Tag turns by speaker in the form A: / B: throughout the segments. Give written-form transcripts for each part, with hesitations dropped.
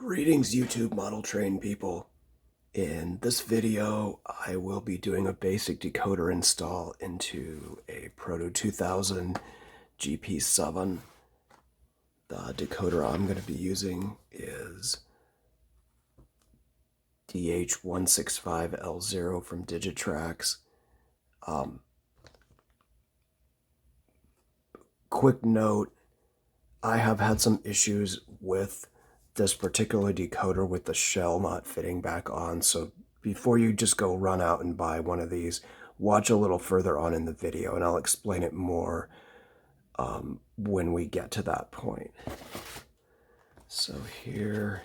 A: Greetings, YouTube model train people. In this video, I will be doing a basic decoder install into a Proto2K GP7. The decoder I'm going to be using is DH165L0 from Digitrax. Quick note, I have had some issues with this particular decoder with the shell not fitting back on, so before you just go run out and buy one of these, watch a little further on in the video and I'll explain it more when we get to that point. So here,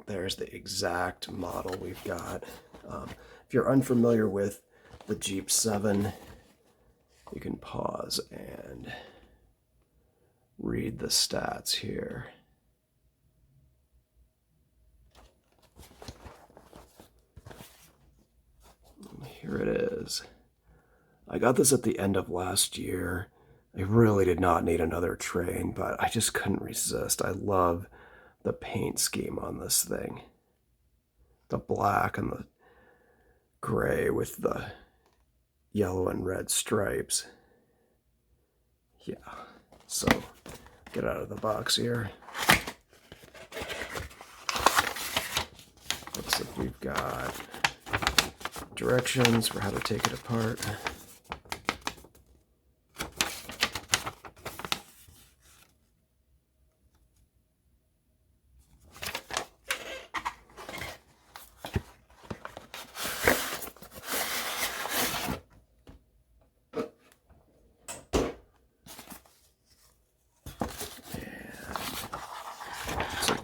A: there's the exact model we've got. If you're unfamiliar with the GP7, you can pause and read the stats here. Here it is. I got this at the end of last year. I really did not need another train, but I just couldn't resist. I love the paint scheme on this thing. The black and the gray with the yellow and red stripes. Yeah, so get out of the box here. Looks like we've got directions for how to take it apart.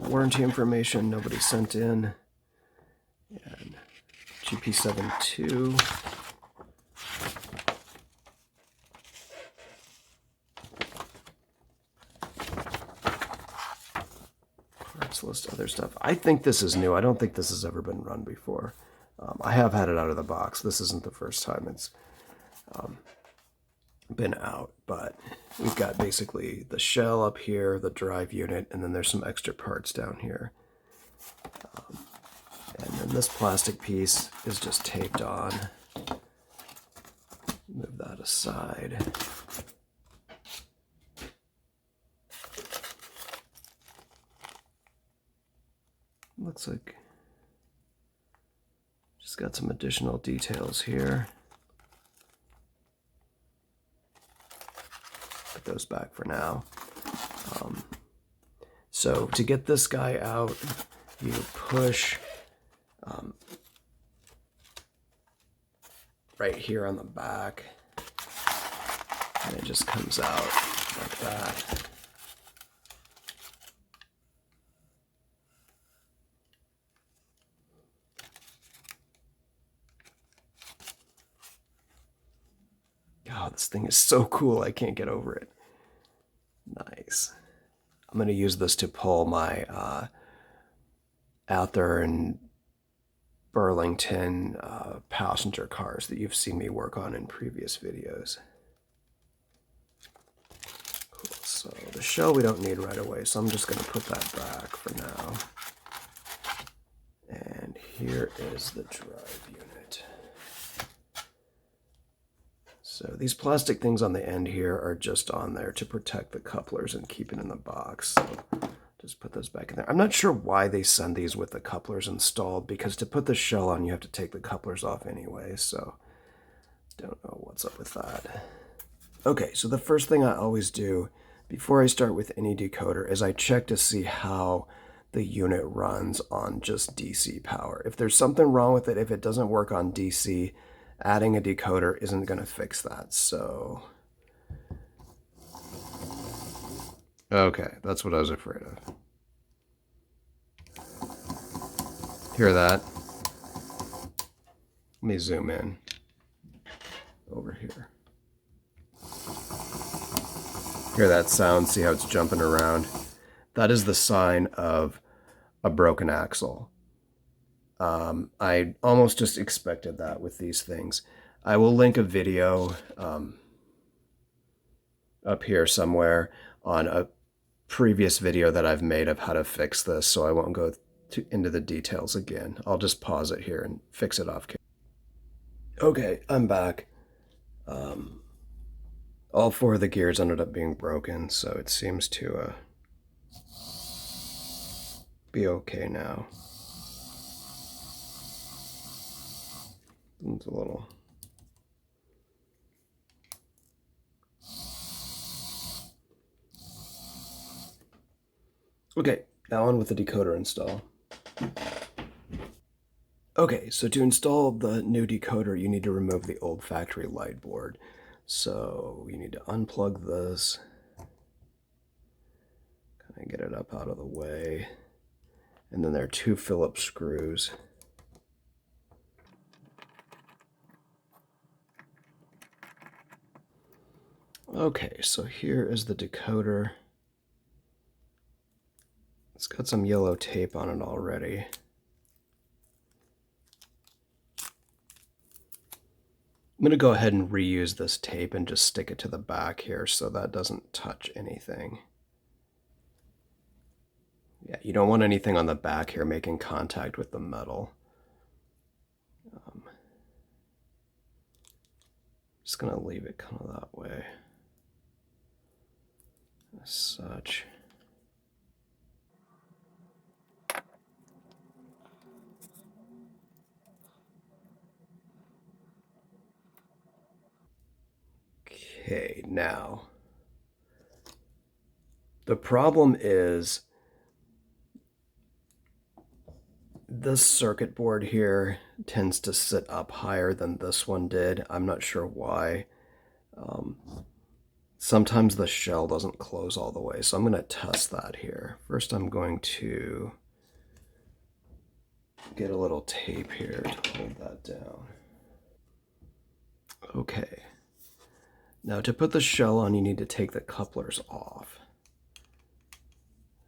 A: Warranty information nobody sent in, and GP7 2. Parts list, other stuff. I think this is new. I don't think this has ever been run before. I have had it out of the box. This isn't the first time it's been out, but we've got basically the shell up here, the drive unit, and then there's some extra parts down here. And then this plastic piece is just taped on. Move that aside. Looks like just got some additional details here. Put those back for now. So to get this guy out, you push right here on the back, and it just comes out like that. God, this thing is so cool, I can't get over it. Nice. I'm going to use this to pull my Ather and Burlington passenger cars that you've seen me work on in previous videos. Cool. So the shell we don't need right away, so I'm just going to put that back for now. And here is the drive unit. So these plastic things on the end here are just on there to protect the couplers and keep it in the box. So just put those back in there. I'm not sure why they send these with the couplers installed, because to put the shell on you have to take the couplers off anyway, so don't know what's up with that. Okay, so the first thing I always do before I start with any decoder is I check to see how the unit runs on just DC power. If there's something wrong with it, if it doesn't work on DC, adding a decoder isn't going to fix that. So okay, that's what I was afraid of. Hear that? Let me zoom in over here. Hear that sound? See how it's jumping around? That is the sign of a broken axle. I almost just expected that with these things. I will link a video up here somewhere on a previous video that I've made of how to fix this, so I won't go into the details again. I'll just pause it here and fix it off camera. Okay, I'm back. All 4 of the gears ended up being broken, so it seems to be okay now. It's a little... Okay, now on with the decoder install. Okay, so to install the new decoder, you need to remove the old factory light board. So you need to unplug this, kind of get it up out of the way, and then there are 2 Phillips screws. Okay, so here is the decoder. It's got some yellow tape on it already. I'm going to go ahead and reuse this tape and just stick it to the back here so that doesn't touch anything. Yeah, you don't want anything on the back here making contact with the metal. Just going to leave it kind of that way. As such. Okay, now the problem is this circuit board here tends to sit up higher than this one did. I'm not sure why. Sometimes the shell doesn't close all the way, so I'm going to test that here. First, I'm going to get a little tape here to hold that down. Okay. Now to put the shell on, you need to take the couplers off.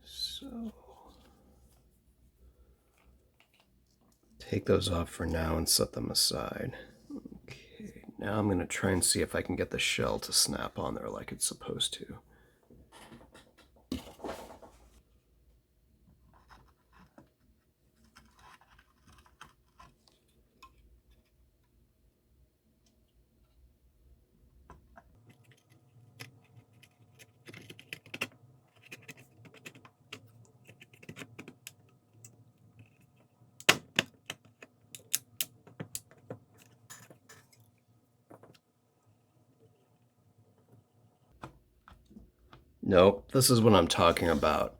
A: So take those off for now and set them aside. Okay, now I'm going to try and see if I can get the shell to snap on there like it's supposed to. Nope, this is what I'm talking about.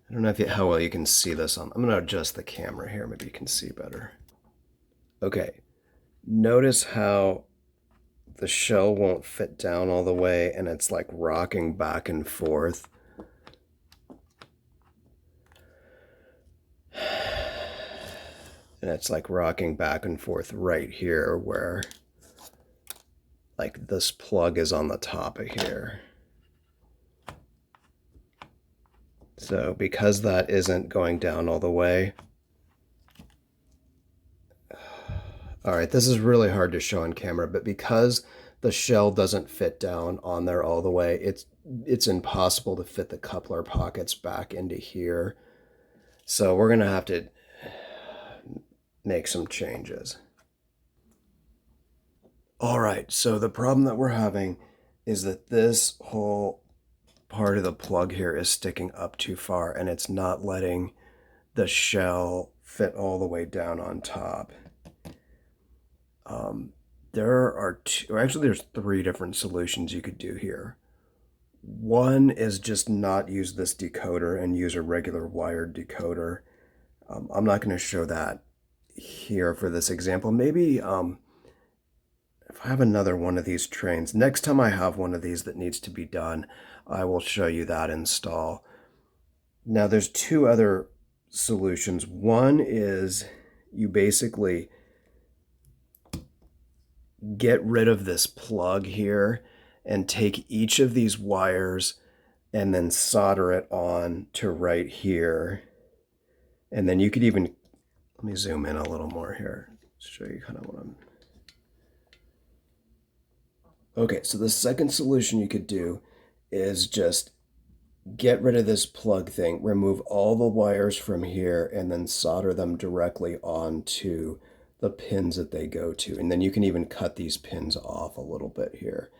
A: I don't know how well you can see this on. I'm going to adjust the camera here. Maybe you can see better. Okay, notice how the shell won't fit down all the way and it's like rocking back and forth. And it's like rocking back and forth right here where like this plug is on the top of here. So because that isn't going down all the way, all right, this is really hard to show on camera, but because the shell doesn't fit down on there all the way, it's impossible to fit the coupler pockets back into here. So we're going to have to make some changes. All right, so the problem that we're having is that this whole part of the plug here is sticking up too far and it's not letting the shell fit all the way down on top. There's 3 different solutions you could do here. One is just not use this decoder and use a regular wired decoder. I'm not going to show that here for this example. Maybe if I have another one of these trains, next time I have one of these that needs to be done, I will show you that install. Now there's 2 other solutions. One is you basically get rid of this plug here and take each of these wires and then solder it on to right here. And then you could even, let me zoom in a little more here, show you kind of what I'm... Okay, so the second solution you could do is just get rid of this plug thing, remove all the wires from here, and then solder them directly onto the pins that they go to. And then you can even cut these pins off a little bit here.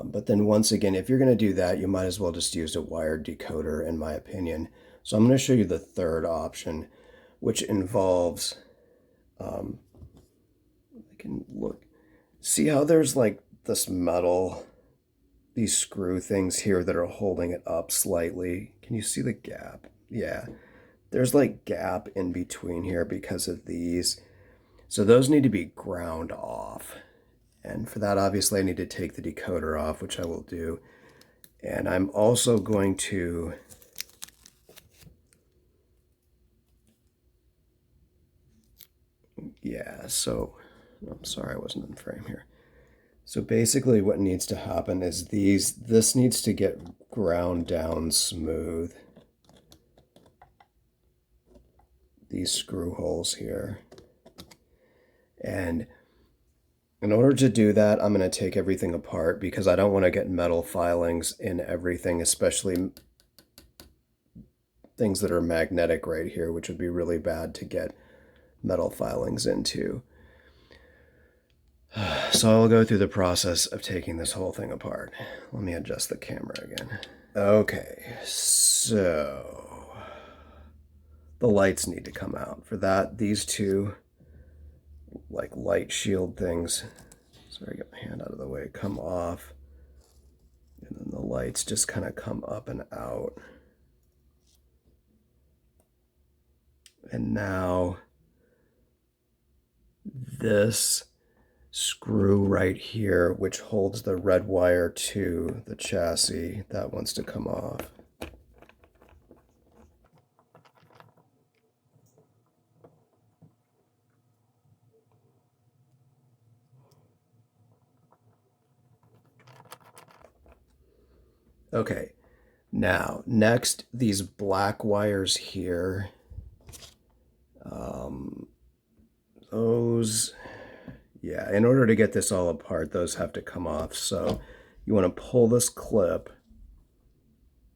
A: But then once again, if you're going to do that, you might as well just use a wired decoder, in my opinion. So I'm going to show you the third option, which involves, I can look, see how there's like this metal, these screw things here that are holding it up slightly. Can you see the gap? Yeah, there's like gap in between here because of these. So those need to be ground off. And for that, obviously, I need to take the decoder off, which I will do. And I'm also going to so I'm sorry I wasn't in frame here. So basically what needs to happen is this needs to get ground down smooth. These screw holes here. And in order to do that, I'm going to take everything apart because I don't want to get metal filings in everything, especially things that are magnetic right here, which would be really bad to get metal filings into. So I'll go through the process of taking this whole thing apart. Let me adjust the camera again. Okay, so the lights need to come out. For that, these two like light shield things, sorry, get my hand out of the way, come off. And then the lights just kind of come up and out. And now this screw right here, which holds the red wire to the chassis, that wants to come off. Okay, now next, these black wires here, those, yeah, in order to get this all apart, those have to come off. So you want to pull this clip,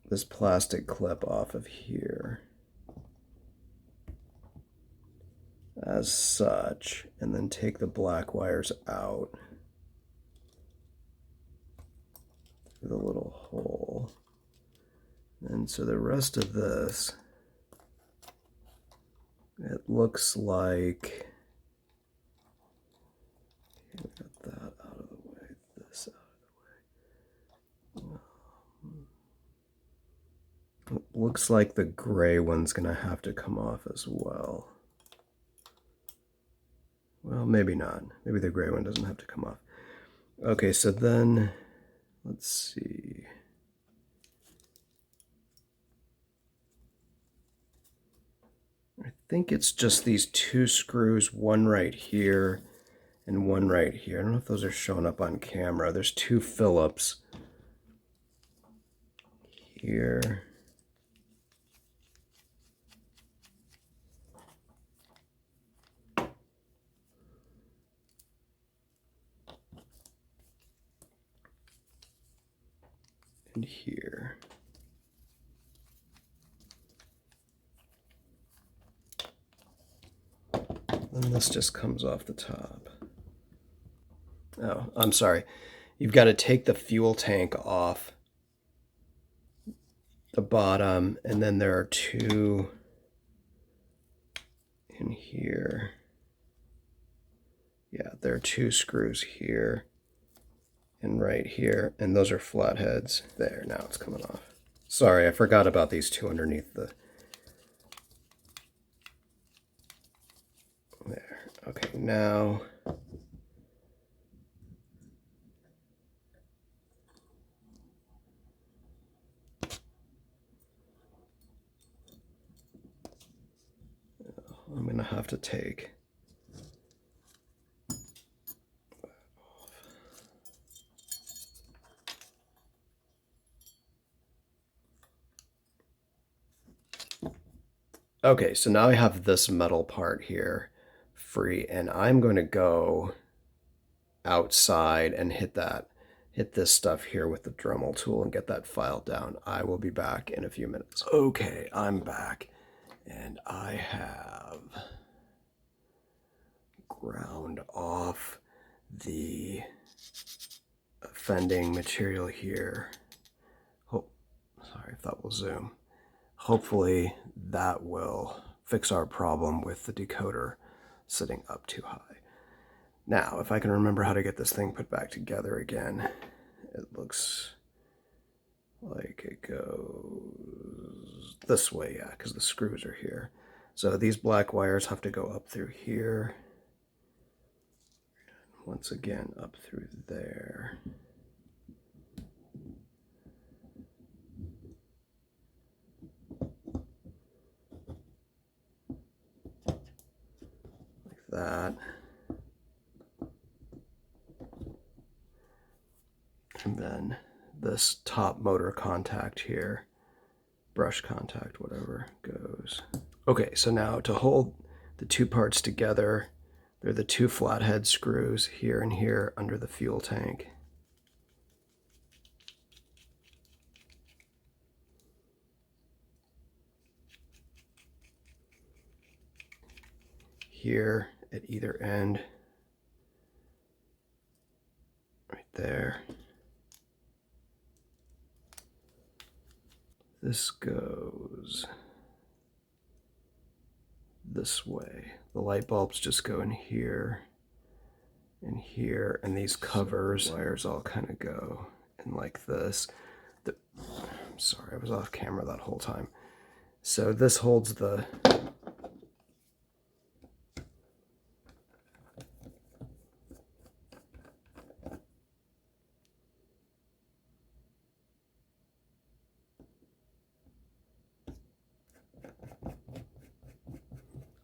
A: this plastic clip off of here, as such, and then take the black wires out through the little hole. And so the rest of this, it looks like, we got that out of the way, this out of the way. It looks like the gray one's gonna have to come off as well. Well, maybe not. Maybe the gray one doesn't have to come off. Okay, so then, let's see. I think it's just these two screws, one right here and one right here. I don't know if those are showing up on camera. There's two Phillips here. And here. And this just comes off the top. Oh, I'm sorry. You've got to take the fuel tank off the bottom, and then there are two in here. Yeah, there are two screws here and right here, and those are flatheads. There, now it's coming off. Sorry, I forgot about these two underneath the... There. Okay, now... I'm going to have to take that off. Okay, so now I have this metal part here free, and I'm going to go outside and hit hit this stuff here with the Dremel tool and get that file down. I will be back in a few minutes. Okay, I'm back, and I have ground off the fending material here. Sorry if that will zoom. Hopefully that will fix our problem with the decoder sitting up too high. Now, if I can remember how to get this thing put back together again, it looks like it goes this way, yeah, because the screws are here. So these black wires have to go up through here. Once again, up through there. Like that. And then this top motor contact here, brush contact, whatever, goes. Okay, so now to hold the two parts together, they're the two flathead screws here and here under the fuel tank. Here at either end, right there. This goes this way. The light bulbs just go in here and here, and these covers, wires all kind of go in like this. I'm sorry, I was off camera that whole time. So this holds the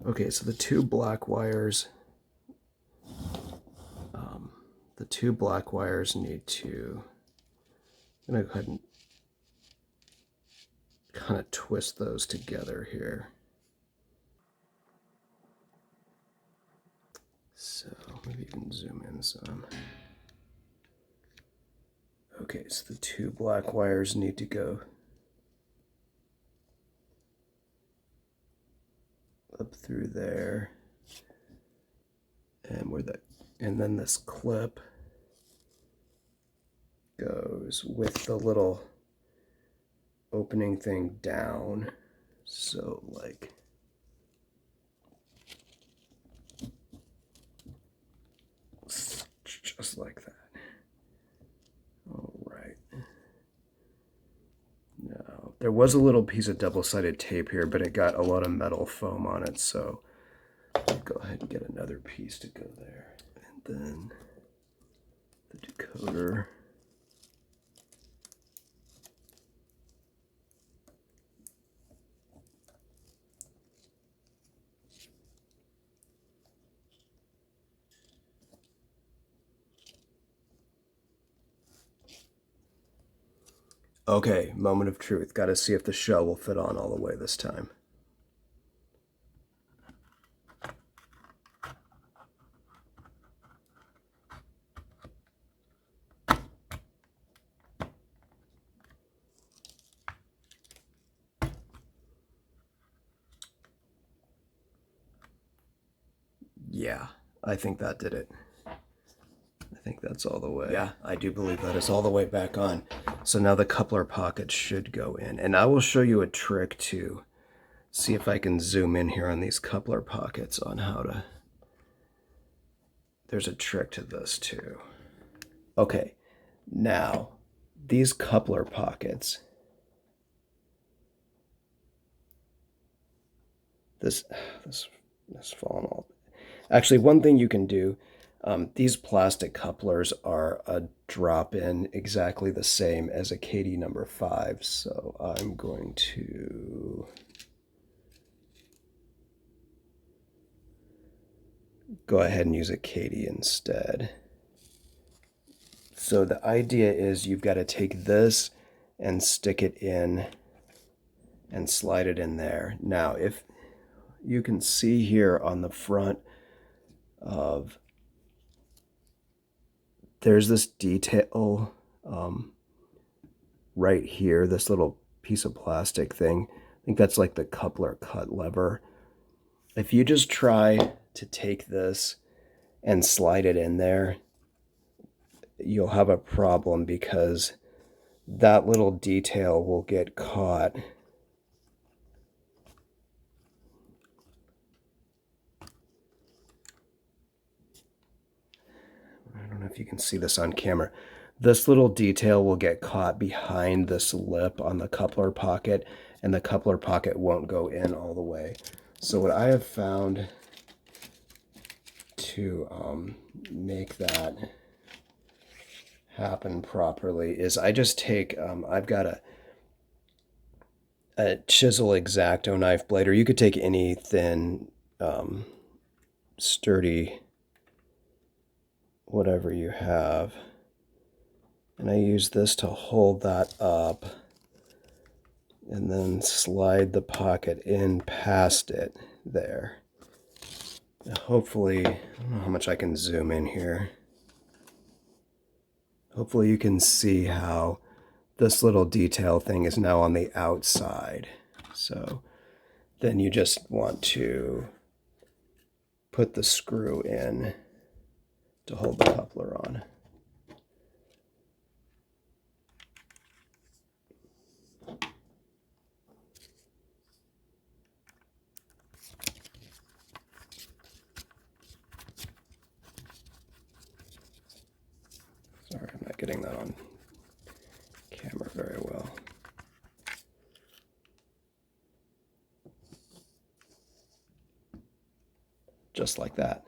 A: okay, so the two black wires need to, I'm gonna go ahead and kind of twist those together here. So maybe you can zoom in some. Okay, so the two black wires need to go up through there, and then this clip goes with the little opening thing down, so like just like that. All right. Now, there was a little piece of double-sided tape here, but it got a lot of metal foam on it, so I'll go ahead and get another piece to go there. And then the decoder. Okay, moment of truth. Got to see if the shell will fit on all the way this time. Yeah, I think that did it. I think that's all the way. Yeah, I do believe that is all the way back on. So now the coupler pockets should go in. And I will show you a trick to see if I can zoom in here on these coupler pockets on how to... There's a trick to this too. Okay, now these coupler pockets, this falling all... Actually, one thing you can do, these plastic couplers are a drop-in exactly the same as a KD number 5, so I'm going to go ahead and use a KD instead. So the idea is you've got to take this and stick it in and slide it in there. Now, if you can see here on the front of, there's this detail right here, this little piece of plastic thing. I think that's like the coupler cut lever. If you just try to take this and slide it in there, you'll have a problem because that little detail will get caught. I don't know if you can see this on camera. This little detail will get caught behind this lip on the coupler pocket, and the coupler pocket won't go in all the way. So what I have found to make that happen properly is I just take, I've got a chisel X-Acto knife blade, or you could take any thin, sturdy, whatever you have. And I use this to hold that up and then slide the pocket in past it there. Now hopefully, I don't know how much I can zoom in here. Hopefully you can see how this little detail thing is now on the outside. So then you just want to put the screw in to hold the coupler on. Sorry, I'm not getting that on camera very well. Just like that.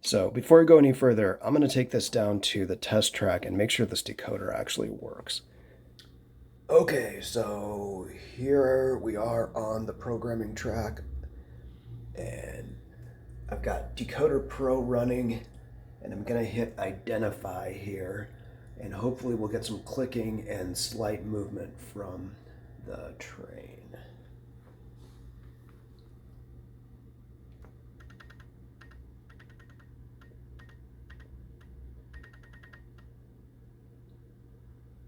A: So before I go any further, I'm going to take this down to the test track and make sure this decoder actually works. Okay, so here we are on the programming track, and I've got Decoder Pro running, and I'm going to hit identify here, and hopefully we'll get some clicking and slight movement from the train.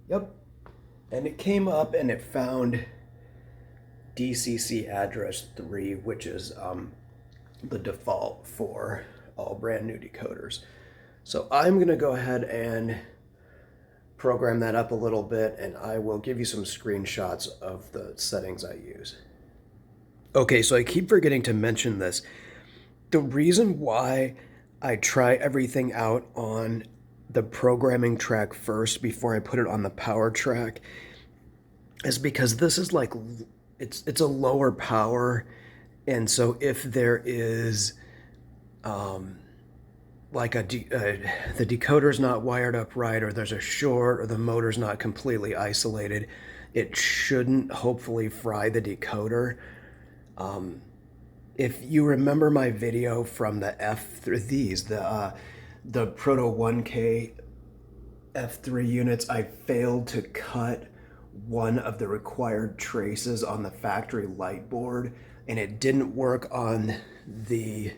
A: Yep, and it came up and it found DCC address 3, which is the default for all brand new decoders. So I'm going to go ahead and program that up a little bit, and I will give you some screenshots of the settings I use. Okay, so I keep forgetting to mention this. The reason why I try everything out on the programming track first before I put it on the power track is because this is like, it's a lower power, and so if there is like the decoder's not wired up right, or there's a short, or the motor's not completely isolated, it shouldn't hopefully fry the decoder. If you remember my video from the the Proto2K F3 units, I failed to cut one of the required traces on the factory light board, and it didn't work on the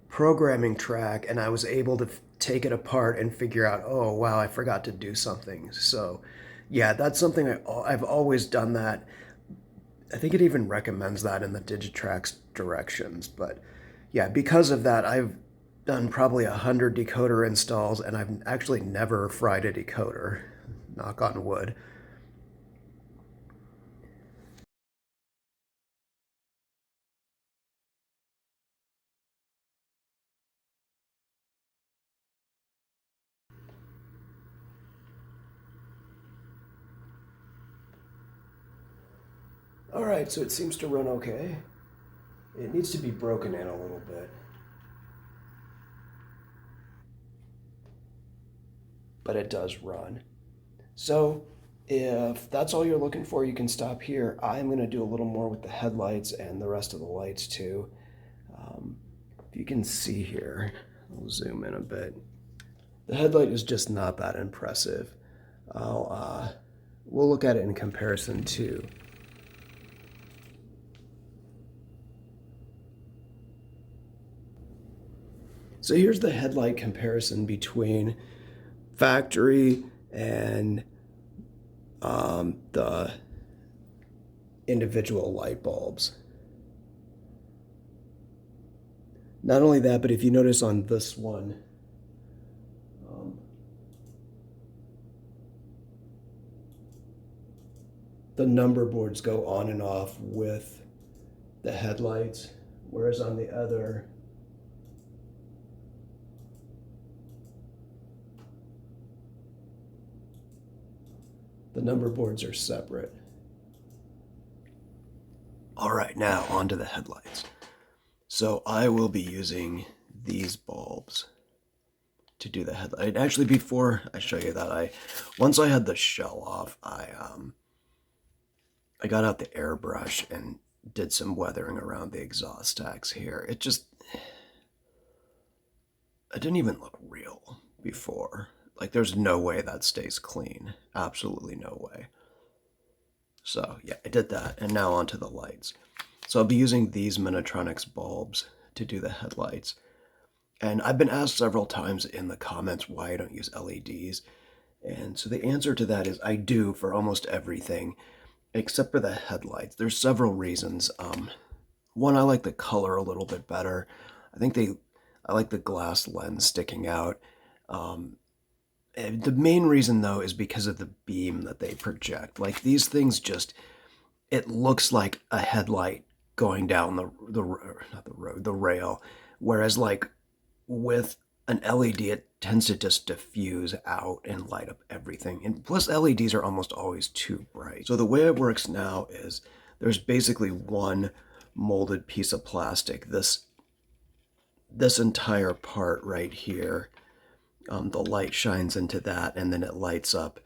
A: programming track, and I was able to take it apart and figure out, oh wow, I forgot to do something. So yeah, that's something I've always done that. I think it even recommends that in the Digitrax directions. But yeah, because of that, I've done probably 100 decoder installs, and I've actually never fried a decoder. Knock on wood. All right, so it seems to run okay. It needs to be broken in a little bit. But it does run. So if that's all you're looking for, you can stop here. I'm going to do a little more with the headlights and the rest of the lights too. If you can see here, I'll zoom in a bit. The headlight is just not that impressive. We'll look at it in comparison too. So here's the headlight comparison between factory and the individual light bulbs. Not only that, but if you notice on this one, the number boards go on and off with the headlights, whereas on the other, the number boards are separate. All right, now onto the headlights. So I will be using these bulbs to do the headlight. Actually, before I show you that, once I had the shell off, I got out the airbrush and did some weathering around the exhaust stacks here. It didn't even look real before. Like, there's no way that stays clean. Absolutely no way. So yeah, I did that, and now onto the lights. So I'll be using these Minitronics bulbs to do the headlights. And I've been asked several times in the comments why I don't use LEDs. And so the answer to that is I do for almost everything, except for the headlights. There's several reasons. One, I like the color a little bit better. I like the glass lens sticking out. The main reason, though, is because of the beam that they project. Like, these things just, it looks like a headlight going down the rail. Whereas, like, with an LED, it tends to just diffuse out and light up everything. And plus, LEDs are almost always too bright. So the way it works now is there's basically one molded piece of plastic. This entire part right here, the light shines into that, and then it lights up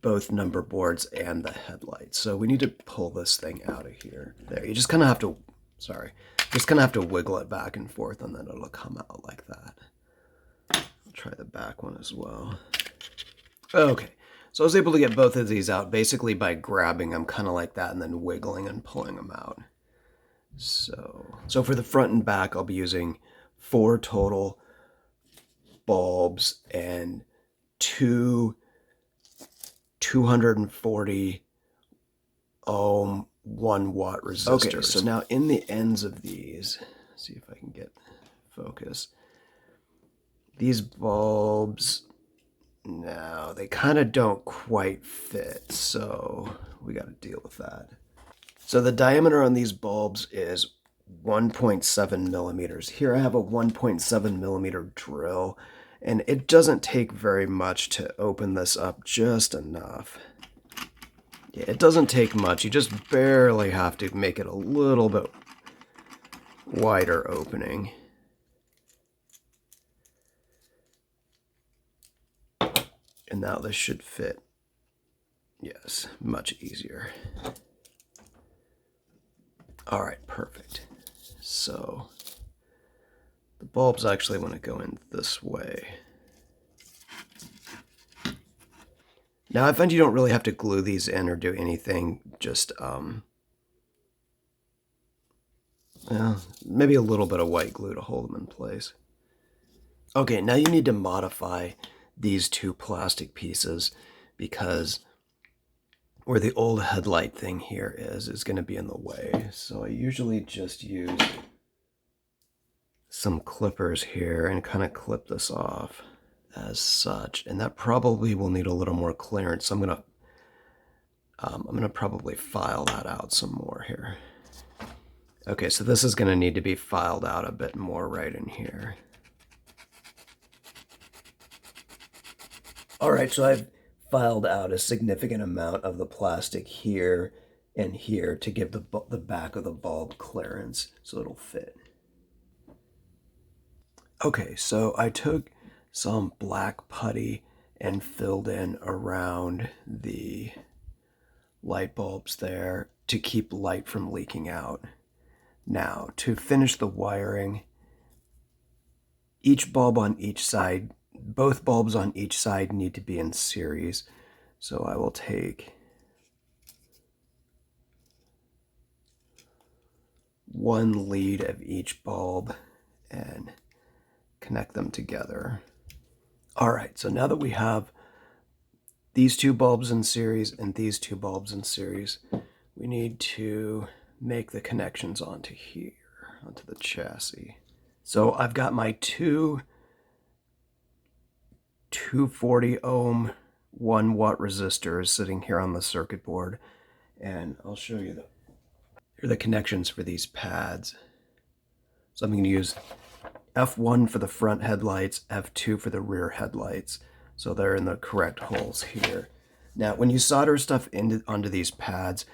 A: both number boards and the headlights. So we need to pull this thing out of here. There, you just kind of have to, wiggle it back and forth, and then it'll come out like that. I'll try the back one as well. Okay, so I was able to get both of these out basically by grabbing them kind of like that and then wiggling and pulling them out. So for the front and back, I'll be using 4 total bulbs and 2 240 ohm 1 watt resistors. Okay, so now in the ends of these, let's see if I can get focus. These bulbs, now they kind of don't quite fit, so we got to deal with that. So the diameter on these bulbs is 1.7 millimeters. Here I have a 1.7 millimeter drill, and it doesn't take very much to open this up, just enough. Yeah, it doesn't take much. You just barely have to make it a little bit wider opening. And now this should fit. Yes, much easier. All right, perfect. So the bulbs actually want to go in this way. Now I find you don't really have to glue these in or do anything, just maybe a little bit of white glue to hold them in place. Okay, now you need to modify these 2 plastic pieces because where the old headlight thing here is going to be in the way. So I usually just use some clippers here and kind of clip this off as such, and that probably will need a little more clearance. So I'm gonna probably file that out some more here. Okay, so this is gonna need to be filed out a bit more right in here. All right, so I've filed out a significant amount of the plastic here and here to give the back of the bulb clearance so it'll fit. Okay, so I took some black putty and filled in around the light bulbs there to keep light from leaking out. Now, to finish the wiring, each bulb on each side, both bulbs on each side need to be in series. So I will take one lead of each bulb and connect them together. All right, so now that we have these two bulbs in series and these two bulbs in series. We need to make the connections onto here, onto the chassis. So I've got my two 240 ohm 1 watt resistors sitting here on the circuit board, and I'll show you here are the connections for these pads. So I'm going to use F1 for the front headlights, F2 for the rear headlights. So they're in the correct holes here. Now, when you solder stuff onto these pads,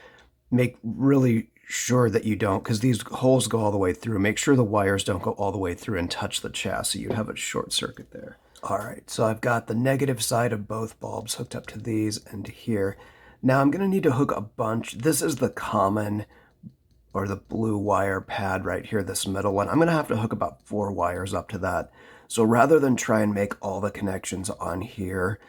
A: make really sure that you don't, because these holes go all the way through. Make sure the wires don't go all the way through and touch the chassis. You'd have a short circuit there. All right, so I've got the negative side of both bulbs hooked up to these and here. Now I'm going to need to hook a bunch. This is the common or the blue wire pad right here, this middle one. I'm going to have to hook about 4 wires up to that. So rather than try and make all the connections on here,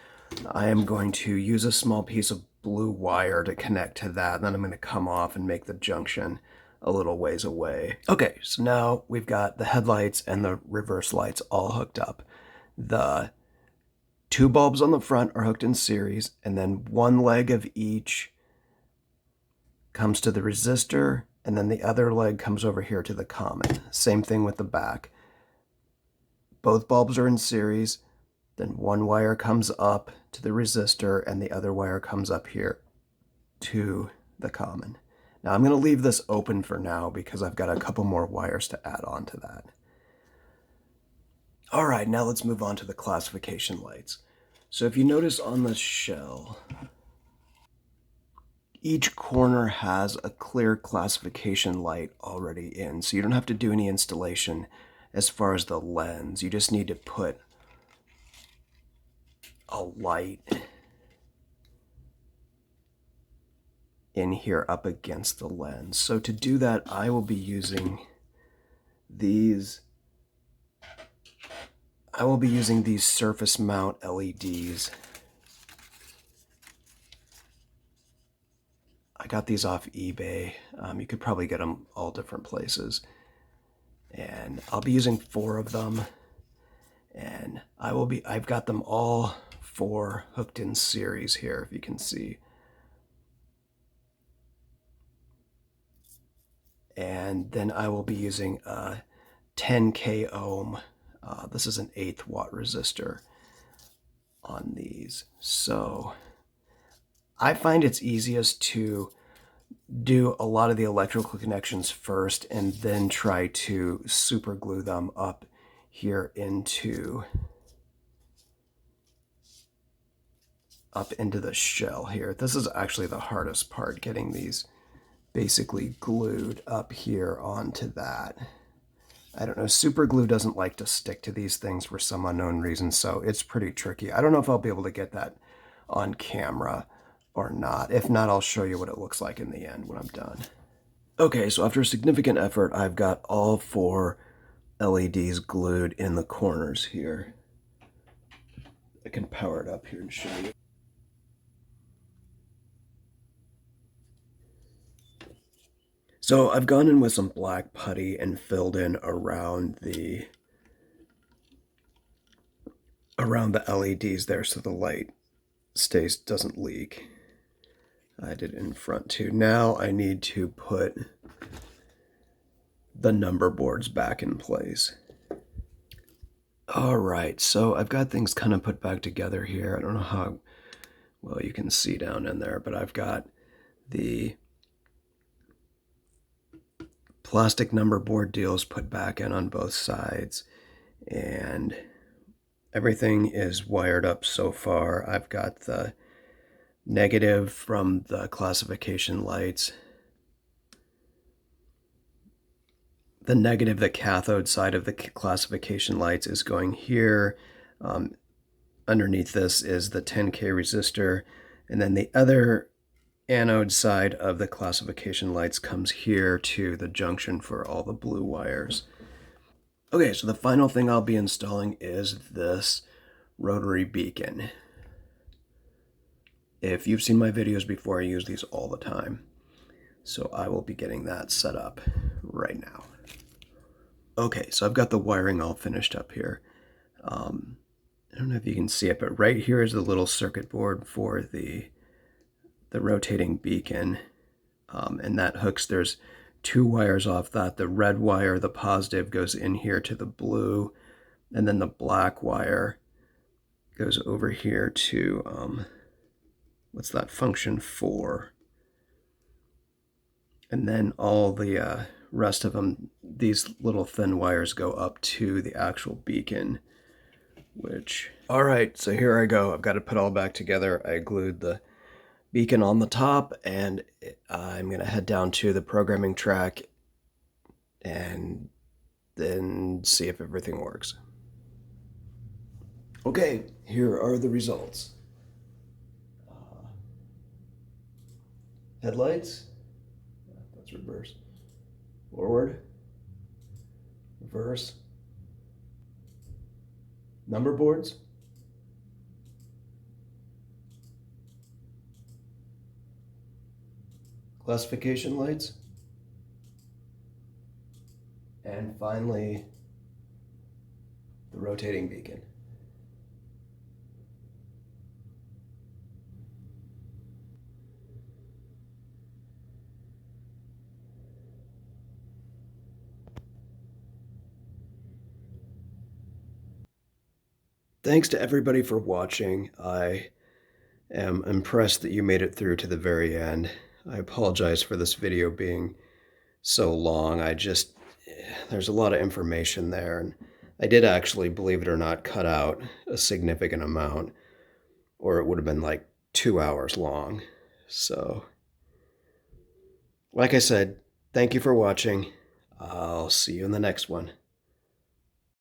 A: I am going to use a small piece of blue wire to connect to that. And then I'm going to come off and make the junction a little ways away. Okay, so now we've got the headlights and the reverse lights all hooked up. The 2 bulbs on the front are hooked in series, and then 1 leg of each comes to the resistor, and then the other leg comes over here to the common. Same thing with the back. Both bulbs are in series, then 1 wire comes up to the resistor, and the other wire comes up here to the common. Now I'm going to leave this open for now because I've got a couple more wires to add on to that. All right, now let's move on to the classification lights. So if you notice on the shell, each corner has a clear classification light already in, so you don't have to do any installation as far as the lens. You just need to put a light in here up against the lens. So to do that, I will be using these surface mount LEDs. I got these off eBay. You could probably get them all different places. And I'll be using 4 of them. And I've got them all 4 hooked in series here, if you can see. And then I will be using a 10K ohm. This is an 1/8 watt resistor on these. So I find it's easiest to do a lot of the electrical connections first and then try to super glue them up here into the shell here. This is actually the hardest part, getting these basically glued up here onto that. I don't know, super glue doesn't like to stick to these things for some unknown reason, so it's pretty tricky. I don't know if I'll be able to get that on camera or not. If not, I'll show you what it looks like in the end when I'm done. Okay, so after significant effort, I've got all 4 LEDs glued in the corners here. I can power it up here and show you. So I've gone in with some black putty and filled in around the LEDs there so the light doesn't leak. I did it in front too. Now I need to put the number boards back in place. All right, so I've got things kind of put back together here. I don't know how well you can see down in there, but I've got the plastic number board deals put back in on both sides, and everything is wired up so far. I've got the negative from the classification lights. The negative, the cathode side of the classification lights, is going here. Underneath this is the 10K resistor, and then the other anode side of the classification lights comes here to the junction for all the blue wires. Okay, so the final thing I'll be installing is this Rotary Beacon. If you've seen my videos before, I use these all the time. So I will be getting that set up right now. Okay, so I've got the wiring all finished up here. I don't know if you can see it, but right here is the little circuit board for the rotating beacon. And that hooks, there's 2 wires off that. The red wire, the positive, goes in here to the blue, and then the black wire goes over here to, what's that, function 4. And then all the rest of them, these little thin wires go up to the actual beacon, which... All right, so here I go. I've got it put all back together. I glued the beacon on the top, and I'm going to head down to the programming track and then see if everything works. Okay, here are the results. Headlights, that's reverse. Forward, reverse. Number boards. Classification lights. And finally, the rotating beacon. Thanks to everybody for watching. I am impressed that you made it through to the very end. I apologize for this video being so long. There's a lot of information there, and I did actually, believe it or not, cut out a significant amount, or it would have been like 2 hours long. So, like I said, thank you for watching. I'll see you in the next one.